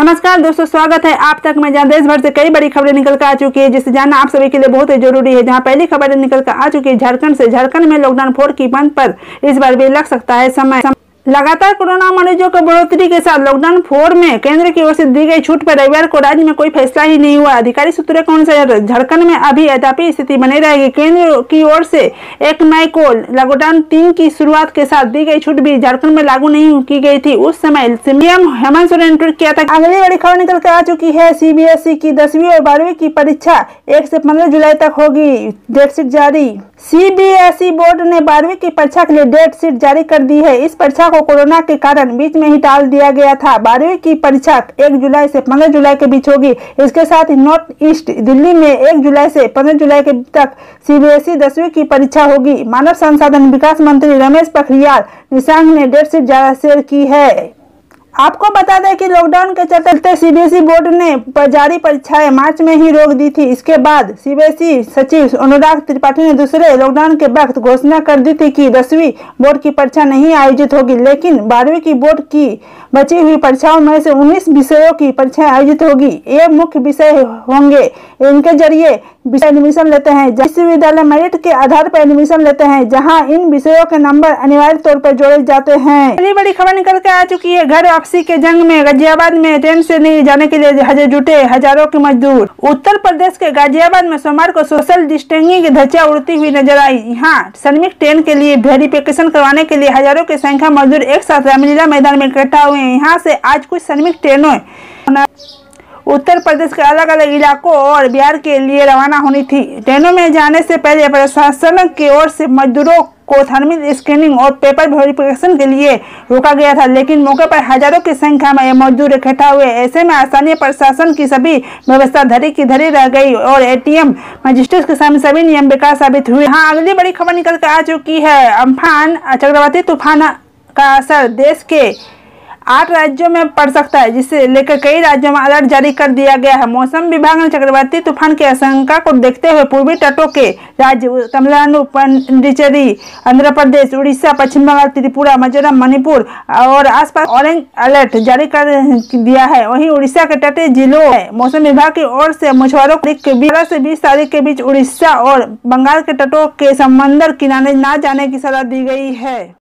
नमस्कार दोस्तों, स्वागत है आप तक में। जहां देश भर से कई बड़ी खबरें निकल कर आ चुकी है, जिसे जानना आप सभी के लिए बहुत ही जरूरी है। जहां पहली खबर निकल कर आ चुकी है झारखंड से। झारखंड में लॉकडाउन 4 की बंद पर इस बार भी लग सकता है समय। लगातार कोरोना मरीजों की बढ़ोतरी के साथ लॉकडाउन 4 में केंद्र की ओर से दी गई छूट पर रविवार को राज्य में कोई फैसला ही नहीं हुआ। अधिकारिक सूत्रों के अनुसार झारखंड में अभी यथापि स्थिति बनी रहेगी। केंद्र की ओर से 1 मई को लॉकडाउन 3 की शुरुआत के साथ दी गई छूट भी झारखंड में लागू नहीं की गई थी। उस समय सीएम हेमंत सोरेन ने ट्वीट किया था। अगली बड़ी खबर निकल कर आ चुकी है। सीबीएसई की 10वीं और 12वीं की परीक्षा 1 से 15 जुलाई तक होगी। डेट शीट जारी। सीबीएसई बोर्ड ने 12वीं की परीक्षा के लिए डेट शीट जारी कर दी है। इस परीक्षा को कोरोना के कारण बीच में ही टाल दिया गया था। 12वीं की परीक्षा 1 जुलाई से 15 जुलाई के बीच होगी। इसके साथ ही नॉर्थ ईस्ट दिल्ली में 1 जुलाई से 15 जुलाई के तक सीबीएसई 10वीं की परीक्षा होगी। मानव संसाधन विकास मंत्री रमेश पोखरियाल निशंक ने डेट शीट शेयर की है। आपको बता दें कि लॉकडाउन के चलते सीबीएसई बोर्ड ने जारी परीक्षाएं मार्च में ही रोक दी थी। इसके बाद सीबीएसई सचिव अनुराग त्रिपाठी ने दूसरे लॉकडाउन के वक्त घोषणा कर दी थी कि 10वीं बोर्ड की परीक्षा नहीं आयोजित होगी, लेकिन 12वीं की बोर्ड की बची हुई परीक्षाओं में से 19 विषयों की परीक्षाएं आयोजित होगी। ये मुख्य विषय होंगे। इनके जरिए विषय एडमिशन लेते हैं। विश्वविद्यालय मेरिट के आधार पर एडमिशन लेते हैं, जहां इन विषयों के नंबर अनिवार्य तौर पर जोड़े जाते हैं। पहली बड़ी खबर निकल कर आ चुकी है। घर वापसी के जंग में गाजियाबाद में ट्रेन से नहीं जाने के लिए जुटे हजारों के मजदूर। उत्तर प्रदेश के गाजियाबाद में सोमवार को सोशल डिस्टेंसिंग की ध्वजा उड़ती हुई नजर आई। यहाँ श्रमिक ट्रेन के लिए वेरिफिकेशन करवाने के लिए हजारों की संख्या मजदूर एक साथ रामलीला मैदान में इकट्ठा हुए। यहाँ से आज कुछ श्रमिक ट्रेनों उत्तर प्रदेश के अलग अलग इलाकों और बिहार के लिए रवाना होनी थी। ट्रेनों में जाने से पहले प्रशासन की ओर से मजदूरों को थर्मल स्कैनिंग और पेपर वेरिफिकेशन के लिए रोका गया था, लेकिन मौके पर हजारों की संख्या में मजदूर इकट्ठा हुए। ऐसे में स्थानीय प्रशासन की सभी व्यवस्था धरी की धरी रह गई और एटीएम मजिस्ट्रेट के सामने सभी नियम बेकार साबित हुए। हाँ, अगली बड़ी खबर निकल कर आ चुकी है। अम्फान चक्रवाती तूफान का असर देश के 8 राज्यों में पड़ सकता है, जिसे लेकर कई राज्यों में अलर्ट जारी कर दिया गया है। मौसम विभाग ने चक्रवाती तूफान की आशंका को देखते हुए पूर्वी तटों के राज्य तमिलनाडु, पुडुचेरी, आंध्र प्रदेश, उड़ीसा, पश्चिम बंगाल, त्रिपुरा, मिजोरम, मणिपुर और आसपास ऑरेंज अलर्ट जारी कर दिया है। वहीं उड़ीसा के तटीय जिलों में मौसम विभाग की ओर से मछुआरों को 15 से 20 तारीख के बीच उड़ीसा और बंगाल के तटों के समंदर किनारे न जाने की सलाह दी गई है।